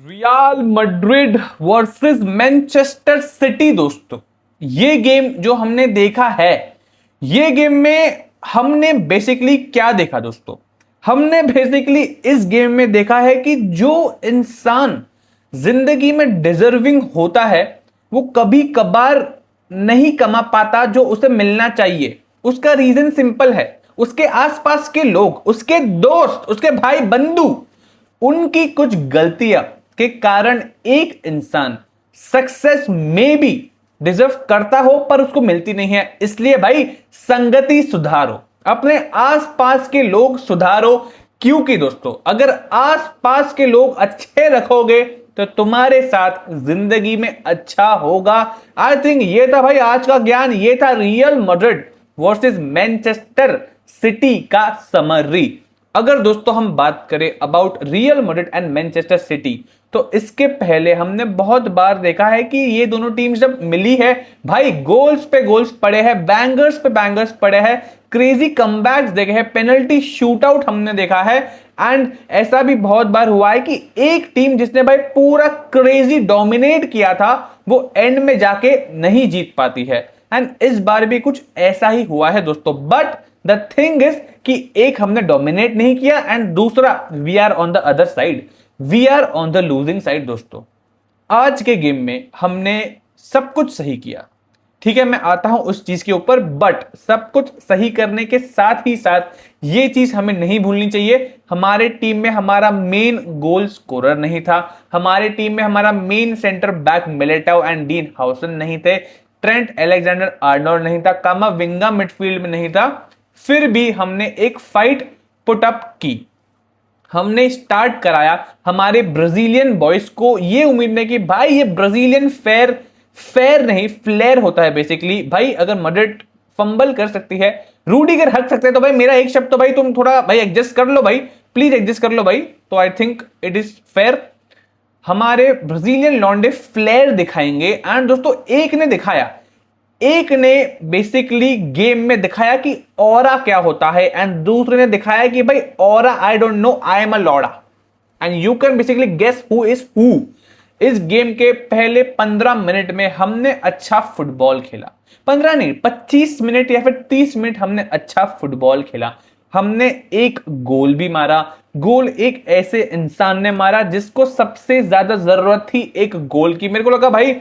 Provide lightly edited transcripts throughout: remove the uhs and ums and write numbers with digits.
Real Madrid versus Manchester city. दोस्तों, ये game जो हमने देखा है, ये गेम में हमने बेसिकली क्या देखा दोस्तों? हमने बेसिकली इस गेम में देखा है कि जो इंसान जिंदगी में डिजर्विंग होता है वो कभी कभार नहीं कमा पाता जो उसे मिलना चाहिए। उसका रीजन सिंपल है, उसके आसपास के लोग, उसके दोस्त, उसके भाई बंधु, उनकी कुछ गलतियां के कारण एक इंसान सक्सेस में भी डिजर्व करता हो पर उसको मिलती नहीं है। इसलिए भाई संगति सुधारो, अपने आसपास के लोग सुधारो, क्योंकि दोस्तों अगर आसपास के लोग अच्छे रखोगे तो तुम्हारे साथ जिंदगी में अच्छा होगा। आई थिंक ये था भाई आज का ज्ञान, ये था real Madrid versus Manchester city का समरी। अगर दोस्तों हम बात करें about real Madrid and Manchester city, तो इसके पहले हमने बहुत बार देखा है कि ये दोनों टीम जब मिली है भाई गोल्स पे गोल्स पड़े हैं, बैंगर्स पे बैंगर्स पड़े हैं, क्रेजी कमबैक्स देखे हैं, पेनल्टी शूटआउट हमने देखा है। एंड ऐसा भी बहुत बार हुआ है कि एक टीम जिसने भाई पूरा क्रेजी डोमिनेट किया था वो एंड में जाके नहीं जीत पाती है। एंड इस बार भी कुछ ऐसा ही हुआ है दोस्तों। बट द थिंग इज कि एक हमने डोमिनेट नहीं किया एंड दूसरा we are on the other side, we are on the losing side. दोस्तों आज के गेम में हमने सब कुछ सही किया, ठीक है, मैं आता हूं उस चीज के ऊपर, बट सब कुछ सही करने के साथ ही साथ ये चीज हमें नहीं भूलनी चाहिए, हमारे टीम में हमारा मेन गोल स्कोरर नहीं था, हमारे टीम में हमारा main centre back Militão and dean हाउसन नहीं थे, ट्रेंट अलेक्जेंडर आर्नोल्ड नहीं था, कामाविंगा मिडफील्ड में नहीं था। फिर भी हमने एक फाइट पुट अप की, हमने स्टार्ट कराया हमारे ब्राजीलियन बॉयज को ये उम्मीद में कि भाई ये ब्राजीलियन फेयर नहीं फ्लेयर होता है बेसिकली। भाई अगर मैड्रिड फंबल कर सकती है, रूडिगर हक सकते हैं, तो भाई मेरा एक शब्द तो भाई तुम थोड़ा भाई एडजस्ट कर लो, भाई प्लीज एडजस्ट कर लो भाई। तो I think it is fair, हमारे ब्राजीलियन लॉन्डे फ्लेयर दिखाएंगे। एंड दोस्तों एक ने दिखाया, एक ने बेसिकली गेम में दिखाया कि ऑरा क्या होता है, एंड दूसरे ने दिखाया कि भाई aura I don't know, I am a लॉडा, and you can basically guess who is who. इस गेम के पहले 15 मिनट में हमने अच्छा फुटबॉल खेला, 15 नहीं 25 मिनट या फिर 30 मिनट हमने अच्छा फुटबॉल खेला। हमने एक गोल भी मारा, गोल एक ऐसे इंसान ने मारा जिसको सबसे ज्यादा जरूरत थी एक गोल की। मेरे को लगा भाई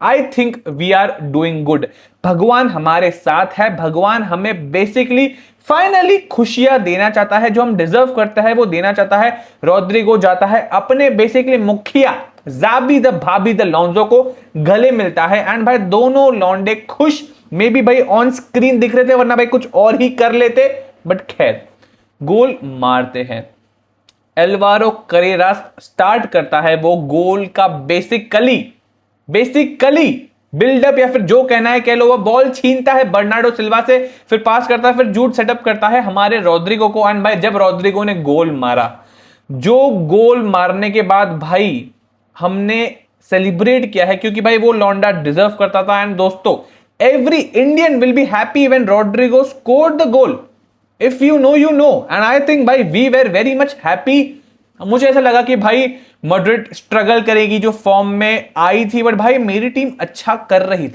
I think we are doing good, भगवान हमारे साथ है, भगवान हमें बेसिकली फाइनली खुशियां देना चाहता है, जो हम डिजर्व करते हैं वो देना चाहता है। रॉड्रिगो जाता है अपने बेसिकली मुखिया जाबी द भाभी द लॉन्जो को गले मिलता है, एंड भाई दोनों लॉन्डे खुश, मे बी भाई ऑन स्क्रीन दिख रहे थे वरना भाई कुछ और ही कर लेते, बट खैर गोल मारते हैं। एल्वारो करेरास स्टार्ट करता है वो गोल का बेसिकली बिल्डअप या फिर जो कहना है कह लो, वो बॉल छीनता है बर्नार्डो सिल्वा से, फिर पास करता है, फिर जूट सेटअप करता है हमारे रॉड्रिगो को। एंड भाई जब रॉड्रिगो ने गोल मारा, जो गोल मारने के बाद भाई हमने सेलिब्रेट किया है क्योंकि भाई वो लौंडा डिजर्व करता था। एंड दोस्तों every Indian will be happy when Rodrigo scored the goal, if you know you know, and I think भाई we were very much happy. मुझे ऐसा लगा कि भाई मैड्रिड स्ट्रगल करेगी जो फॉर्म में आई थी, बट भाई मेरी टीम अच्छा कर रही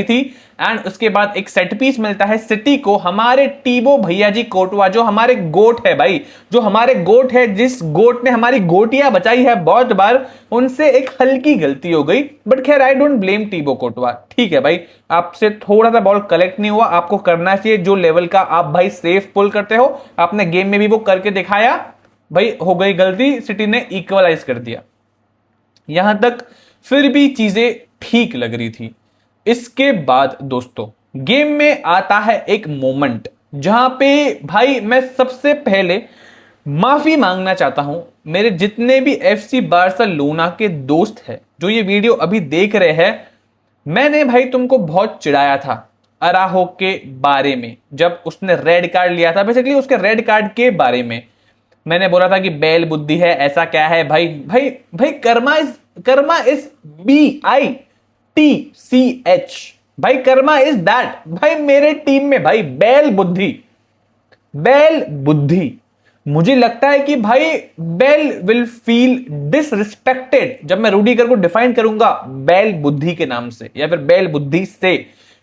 थी, एंड उसके बाद एक सेट पीस मिलता है सिटी को, हमारे टीबो भैया जी कोटवा जो हमारे गोट है भाई, जो हमारे गोट है, जिस गोट ने हमारी गोटियां बचाई है बहुत बार, उनसे एक हल्की गलती हो गई। बट खैर आई डोंट ब्लेम टीबो कोटवा, ठीक है भाई, आपसे थोड़ा सा बॉल कलेक्ट नहीं हुआ, आपको करना चाहिए जो लेवल का आप भाई सेफ पुल करते हो, आपने गेम में भी वो करके दिखाया, भाई हो गई गलती, सिटी ने इक्वलाइज कर दिया, यहां तक फिर भी चीजें ठीक लग रही थी। इसके बाद दोस्तों गेम में आता है एक मोमेंट जहां पे भाई मैं सबसे पहले माफी मांगना चाहता हूं मेरे जितने भी एफसी बार्सिलोना के दोस्त हैं जो ये वीडियो अभी देख रहे हैं। मैंने भाई तुमको बहुत चिढ़ाया था अराहो के बारे में, जब उसने रेड कार्ड लिया था, बेसिकली उसके रेड कार्ड के बारे में मैंने बोला था कि बैल बुद्धि है, ऐसा क्या है भाई भाई भाई कर्मा इज BITCH, भाई कर्मा इज दैट। भाई मेरे टीम में भाई बैल बुद्धि मुझे लगता है कि भाई बेल विल फील डिसरिस्पेक्टेड जब मैं रूडीगर को डिफाइन करूंगा बेल बुद्धि के नाम से या फिर बेल बुद्धि से,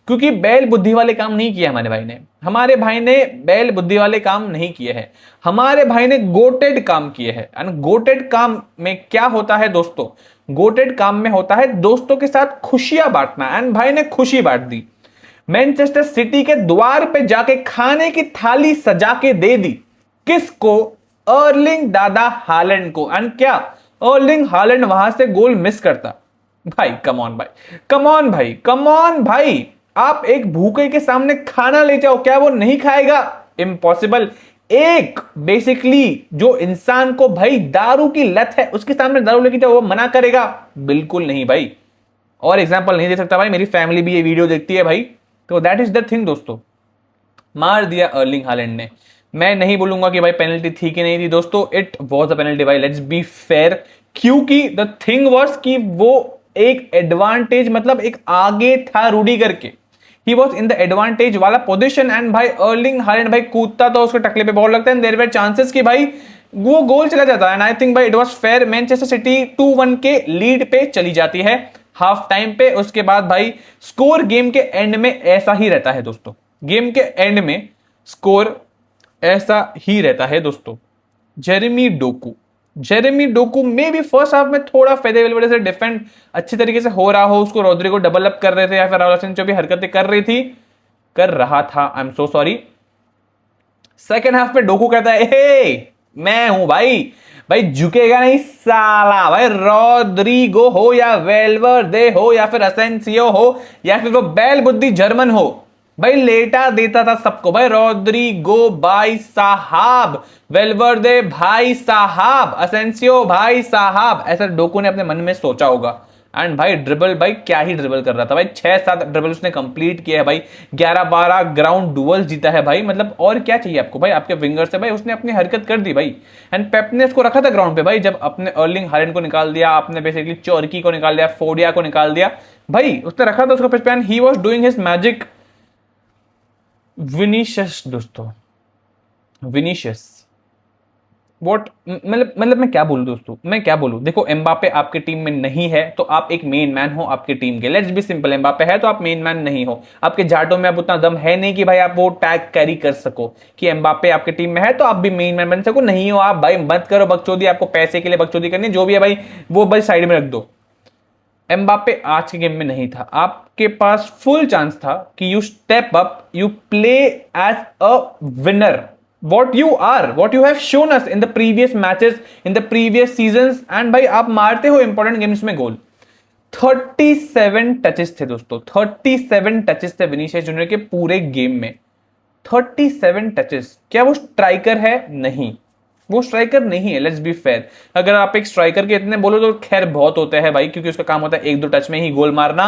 क्योंकि बेल बुद्धि वाले काम नहीं किए हमारे भाई ने बेल बुद्धि वाले काम नहीं किए हैं। हमारे भाई ने गोटेड काम किए हैं। एंड गोटेड काम में क्या होता है दोस्तों? गोटेड काम में होता है दोस्तों के साथ खुशियां बांटना। एंड भाई ने खुशी बांट दी, मैनचेस्टर सिटी के द्वार पे जाके खाने की थाली सजा के दे दी। किसको? अर्लिंग दादा हालैंड को। एंड क्या अर्लिंग हालैंड वहां से गोल मिस करता? भाई कम ऑन भाई, कम ऑन भाई, कम ऑन भाई, आप एक भूखे के सामने खाना ले जाओ, क्या वो नहीं खाएगा? इम्पॉसिबल। एक बेसिकली जो इंसान को भाई दारू की लत है उसके सामने दारू लेके जाओ, वो मना करेगा? बिल्कुल नहीं भाई। और एग्जांपल नहीं दे सकता भाई, मेरी फैमिली भी ये वीडियो देखती है भाई। तो दैट इज द थिंग दोस्तों, मार दिया अर्लिंग हालैंड ने। मैं नहीं बोलूंगा कि भाई पेनल्टी थी कि नहीं थी दोस्तों, इट वॉज अ पेनल्टी भाई, लेट्स बी फेयर। क्योंकि द थिंग वॉज कि वो एक एडवांटेज, मतलब एक आगे था रूडीगर के, he was in the advantage वाला पोजिशन। एंड भाई अर्लिंग हालैंड भाई कूदता तो उसके टकले पे बॉल लगता है, देयर वर चांसेस कि भाई वो गोल चला जाता है। एंड आई थिंक भाई it was fair. Manchester city 2-1 के लीड पे चली जाती है हाफ टाइम पे। उसके बाद भाई स्कोर गेम के एंड में ऐसा ही रहता है दोस्तों, गेम के एंड में स्कोर ऐसा ही रहता है दोस्तों। जेरेमी डोकू में भी फर्स्ट हाफ में थोड़ा फेदेवेलवेडे से डिफेंड अच्छी तरीके से हो रहा हो, उसको रोड्रिगो डबल अप कर रहे थे या फिर राहुल जो भी हरकतें कर रहा था, I am so sorry. Second half में डोकू कहता है हे मैं हूं भाई, भाई झुकेगा नहीं साला। भाई रोड्रिगो हो या वेल्वरदे हो या फिर असेंसियो हो या फिर वो बैल बुद्धि जर्मन हो, भाई लेटा देता था सबको। भाई रोड्रिगो भाई साहब, वेल्वरदे भाई साहब, असेंसियो भाई साहब, ऐसा डोकू ने अपने मन में सोचा होगा। एंड भाई ड्रिबल, भाई क्या ही ड्रिबल कर रहा था भाई, 6-7 ड्रिबल उसने कंप्लीट किया है भाई, 11-12 ग्राउंड डुअल जीता है भाई। मतलब और क्या चाहिए आपको भाई आपके विंगर से? भाई उसने अपनी हरकत कर दी भाई। एंड पेप ने उसको रखा था ग्राउंड पे भाई, जब अपने अर्लिंग हालैंड को निकाल दिया, आपने बेसिकली चोरकी को निकाल दिया, फोडिया को निकाल दिया, भाई उसने रखा था उसको पिच पे। And he was doing his magic. Vinicius दोस्तों, विनीशियस वॉट, मतलब मैं क्या बोलूं दोस्तों, मैं क्या बोलूं? देखो एम्बापे आपके टीम में नहीं है तो आप एक मेन मैन हो आपके टीम के, लेट्स बी सिंपल। एम्बापे है तो आप मेन मैन नहीं हो, आपके जाटों में अब उतना दम है नहीं कि भाई आप वो टैग कैरी कर सको कि एम्बापे आपके टीम में है तो आप भी मेन मैन बन सको। नहीं हो आप भाई, मत करो बकचोदी, आपको पैसे के लिए बकचोदी करनी जो भी है भाई वो भाई साइड में रख दो। एम्बापे आज के गेम में नहीं था, आपके पास फुल चांस था कि you step up, you play as a winner, what you have shown us in the previous matches, in the previous seasons। and भाई आप मारते हो इंपॉर्टेंट गेम्स में गोल। 37 टचेस थे दोस्तों, 37 टचेस थे विनीशियस जूनियर के पूरे गेम में। 37 टचेस। क्या वो स्ट्राइकर है? नहीं, वो स्ट्राइकर नहीं है, लेट्स बी फेयर। अगर आप एक स्ट्राइकर के इतने बोलो तो खैर बहुत होते हैं भाई, क्योंकि उसका काम होता है 1-2 टच में ही गोल मारना।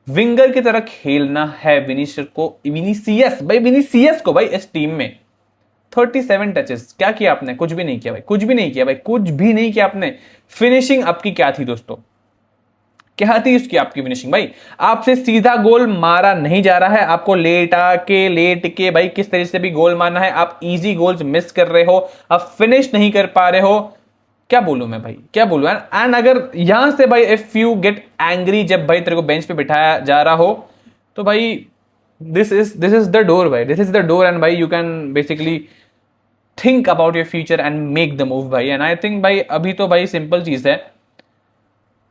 विंगर की तरह खेलना है विनीशियस को भाई इस टीम में। 37 टचेस, क्या किया आपने? कुछ भी नहीं किया भाई, कुछ भी नहीं किया भाई, कुछ भी नहीं किया आपने। फिनिशिंग आपकी क्या थी दोस्तों? क्या थी उसकी आपकी फिनिशिंग? भाई आपसे सीधा गोल मारा नहीं जा रहा है, आपको लेट के भाई किस तरीके से भी गोल मारना है, आप इजी गोल्स मिस कर रहे हो, आप फिनिश नहीं कर पा रहे हो। क्या बोलूं मैं भाई, क्या बोलूं? एंड अगर यहां से भाई इफ यू गेट एंग्री जब भाई तेरे को बेंच पे बिठाया जा रहा हो तो भाई दिस इज द डोर भाई, this is the door. And भाई you can basically think about your future and make the move भाई। एंड आई थिंक भाई अभी तो भाई सिंपल चीज है,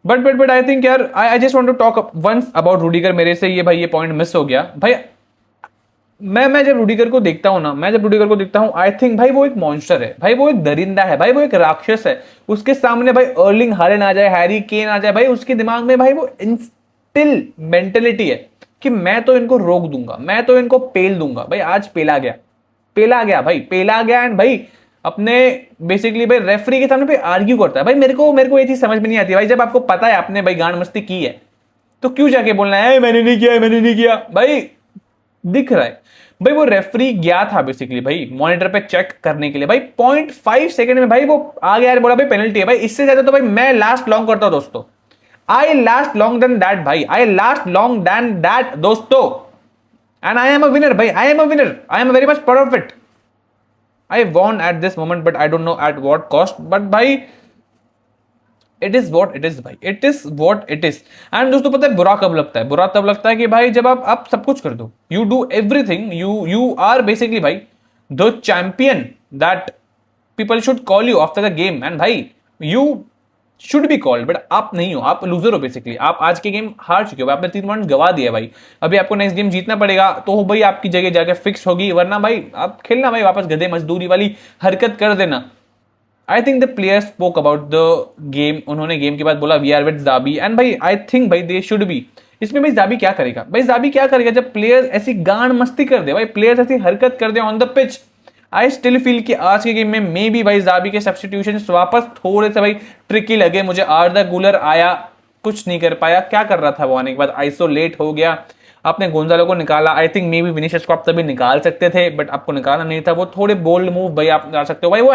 बट आई थिंक यार I just want to talk once about Rudiger. मेरे से ये भाई ये पॉइंट मिस हो गया भाई। मैं जब रूडीगर को देखता हूं ना, आई थिंक भाई वो एक मॉन्स्टर है भाई, वो एक दरिंदा है भाई, वो एक राक्षस है। उसके सामने भाई अर्लिंग हालैंड आ जाए, हैरी केन आ जाए भाई, उसके दिमाग में भाई वो इंस्टिल मेंटेलिटी है कि मैं तो इनको रोक दूंगा, मैं तो इनको पेल दूंगा। भाई आज पेला गया भाई, पेला गया। एंड भाई अपने बेसिकली भाई रेफरी के सामने पे आर्ग्यू करता है भाई। मेरे को ये चीज समझ में नहीं आती भाई, जब आपको पता है आपने भाई गांड मस्ती की है तो क्यों जाके बोलना है मैंने नहीं किया भाई? दिख रहा है भाई वो रेफरी गया था बेसिकली भाई मॉनिटर पे चेक करने के लिए भाई, 0.5 सेकंड में भाई वो आ गया, बोला भाई पेनल्टी है। भाई इससे ज्यादा तो भाई मैं लास्ट लॉन्ग करता हूं दोस्तों, I last long than that भाई, I last long than that दोस्तों। And I am a winner भाई, I am a very much proud of it. I want at this moment but I don't know at what cost, but भाई it is what it is भाई, it is what it is. And दोस्तों पता है बुरा कब लगता है? बुरा तब लगता है कि भाई जब आप सब कुछ कर दो, you do everything, you are basically भाई the champion that people should call you after the game, and भाई you should be called, but आप नहीं हो, आप लूजर हो बेसिकली। आप आज के गेम हार चुके हो, आपने 3 पॉइंट गवा दिया भाई। अभी आपको नेक्स्ट गेम जीतना पड़ेगा, तो भाई आपकी जगह जाके फिक्स होगी, वरना भाई आप खेलना भाई वापस गधे मजदूरी वाली हरकत कर देना। I think the players spoke about the game, उन्होंने गेम के बाद बोला वी आर विद ज़ाबी, एंड भाई आई थिंक भाई दे शुड बी। इसमें भाई ज़ाबी क्या करेगा? भाई ज़ाबी क्या करेगा जब प्लेयर्स ऐसी गांड मस्ती कर दे, भाई प्लेयर्स ऐसी हरकत कर दे on the pitch. I still feel कि आज के गेम में मे बी भाई ज़ाबी के सब्स्टिट्यूशन वापस थोड़े से भाई ट्रिकी लगे मुझे। आर्दा गुलर आया, कुछ नहीं कर पाया, क्या कर रहा था वो आने के बाद? आइसोलेट हो गया, आपने गोंजालो को निकाला। I think may be Vinicius को आप तभी निकाल सकते थे, बट आपको निकालना नहीं था। वो थोड़े बोल्ड मूव भाई आप निकाल सकते हो। भाई वो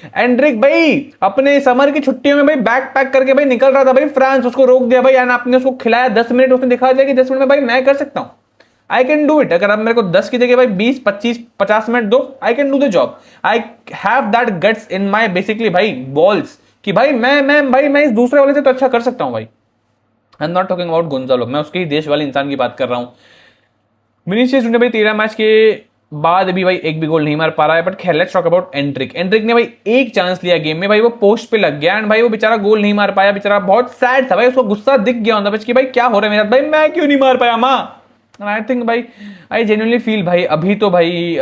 एंड्रिक भाई अपने समर की छुट्टियों में भाई बैग पैक करके भाई निकल रहा था भाई फ्रांस, उसको रोक दिया भाई, एंड आपने उसको खिलाया 10 मिनट, उसने दिखा दिया कि 10 मिनट में भाई मैं कर सकता हूं, आई कैन डू इट। अगर आप मेरे को 10 की जगह भाई 20 25 50 मिनट दो, I can do the job. I have that guts in my basically भाई बॉल्स कि भाई मैं इस दूसरे वाले से तो अच्छा कर सकता हूं भाई। I am not talking about Gonzalo, मैं उसके ही देश वाले इंसान की बात कर रहा हूं। विनीशियस जूनियर भाई 13 मैच के बाद भी भाई एक भी गोल नहीं मार पा रहा है, बट खैर लेट्स टॉक अबाउट एंड्रिक ने भाई एक चांस लिया गेम में, भाई वो पोस्ट पे लग गया, एंड भाई वो बेचारा गोल नहीं मार पाया। बेचारा बहुत सैड था भाई, उसको गुस्सा दिख गया ऑन द पिच कि भाई क्या हो रहा है मेरे साथ, भाई मैं क्यों नहीं मार पाया माँ। आई थिंक भाई आई जेन्युइनली फील भाई अभी तो भाई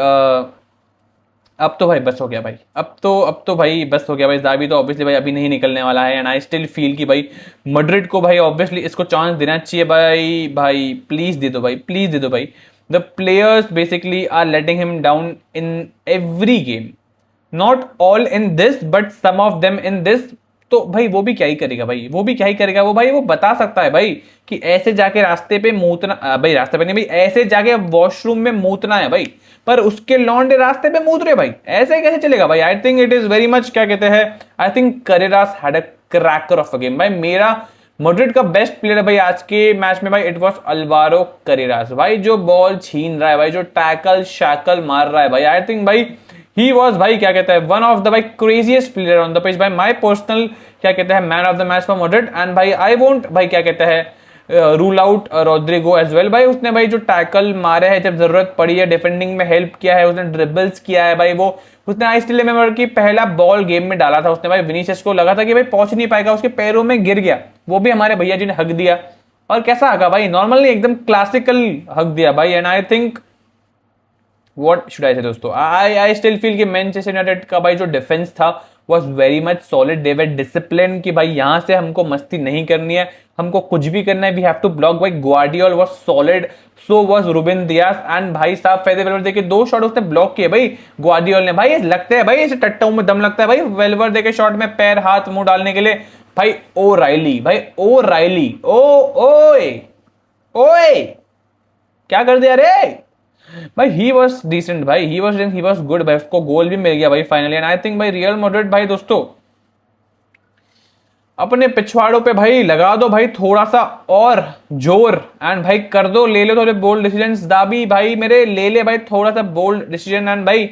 अब तो भाई बस हो गया भाई, अब तो भाई बस हो गया भाई। ज़ाबी तो ऑब्वियसली भाई अभी नहीं निकलने वाला है, एंड आई स्टिल फील कि भाई मैड्रिड को भाई ऑब्वियसली इसको चांस देना चाहिए भाई प्लीज दे दो भाई, प्लीज दे दो भाई। The players basically are letting him down in every game. Not all in this, but some of them in this. तो भाई वो भी क्या ही करेगा भाई, वो भी क्या ही करेगा वो भाई, वो बता सकता है भाई कि ऐसे जाके रास्ते पे मूतना, भाई रास्ते पे नहीं भाई, ऐसे जाके वॉशरूम में मूतना है भाई, पर उसके लौंडे रास्ते पे मूत रहे भाई, ऐसे कैसे चलेगा भाई। I think it is very much क्या कहते हैं, I think Carreras had a cracker of a game. भाई मेरा मैड्रिड का बेस्ट प्लेयर है भाई आज के मैच में भाई, इट वाज अल्वारो करेरास। भाई जो बॉल छीन रहा है भाई, जो टैकल शैकल मार रहा है भाई, आई थिंक भाई ही वाज भाई क्या कहते हैं वन ऑफ द भाई craziest player on the pitch. भाई माय पर्सनल क्या कहते हैं man of the match for Madrid, and भाई आई वोंट भाई क्या कहते हैं rule out Rodrigo as well. भाई उसने भाई जो टैकल मारे हैं जब जरूरत पड़ी है, डिफेंडिंग में हेल्प किया है, उसने ड्रिबल्स किया है भाई। वो उसने आई स्टिल रिमेंबर कि पहला बॉल गेम में डाला था उसने भाई, विनीशियस को लगा था कि भाई पहुंच नहीं पाएगा, उसके पैरों में गिर गया, वो भी हमारे भैया जी ने हक दिया। और कैसा हका भाई, नॉर्मली एकदम क्लासिकल हक दिया भाई। And I think what should I से दोस्तों, आई स्टिल फील कि मैनचेस्टर यूनाइटेड का भाई जो डिफेंस था was very much solid, they were disciplined कि भाई यहाँ से हमको मस्ती नहीं करनी है, हमको कुछ भी करना है, we have to block। भाई ग्वार्डियोल was solid, so was Rubin diyas, and भाई साहब फेदे वेलवर्दे के 2 शॉट उसने ब्लॉक किए भाई ग्वार्डियोल ने। भाई लगते हैं भाई ऐसे टट्टाओं में दम लगता है भाई वेलवर्दे के शॉट में पैर हाथ मुंह डालने के लिए। भाई ओ राइली, भाई ओ राइली, ओए क्या कर दिया रे भाई। ही वॉज डिसेंट भाई, ही वॉज गुड भाई, उसको गोल भी मिल गया भाई फाइनली। एंड आई थिंक भाई रियल मैड्रिड भाई दोस्तों अपने पिछवाड़ों पे भाई लगा दो भाई थोड़ा सा और जोर, एंड भाई कर दो, ले लो थोड़े बोल्ड डिसीजन। ज़ाबी भाई मेरे ले भाई थोड़ा सा बोल्ड डिसीजन, एंड भाई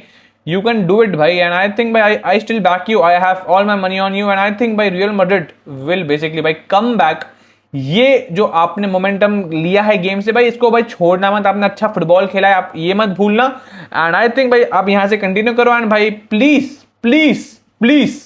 यू कैन डू इट भाई। एंड आई थिंक भाई I still back you, I have all my money on you, and I think भाई रियल मैड्रिड विल बेसिकली भाई कम बैक। ये जो आपने मोमेंटम लिया है गेम से भाई, इसको भाई छोड़ना मत, आपने अच्छा फुटबॉल खेला है, आप ये मत भूलना। एंड आई थिंक भाई आप यहां से कंटिन्यू करो, एंड भाई please please please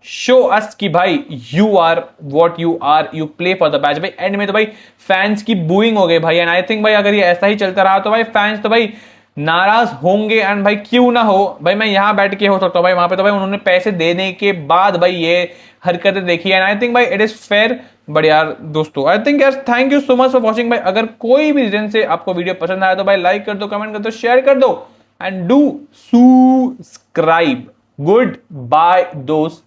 show us कि भाई you are what you are, you play for the match. भाई एंड में तो भाई फैंस की बूइंग हो गई भाई, एंड आई थिंक भाई अगर ये ऐसा ही चलता रहा तो भाई फैंस तो भाई नाराज होंगे, एंड भाई क्यों ना हो भाई, मैं यहां बैठ के हो सकता हूं भाई, वहां पे तो भाई उन्होंने पैसे देने के बाद भाई ये हरकतें देखी, एंड आई थिंक भाई इट इज फेयर। बट यार दोस्तों आई थिंक यार thank you so much for watching भाई। अगर कोई भी रीजन से आपको वीडियो पसंद आया तो भाई लाइक कर दो, कमेंट कर दो, शेयर कर दो, and do subscribe. Goodbye दोस्त।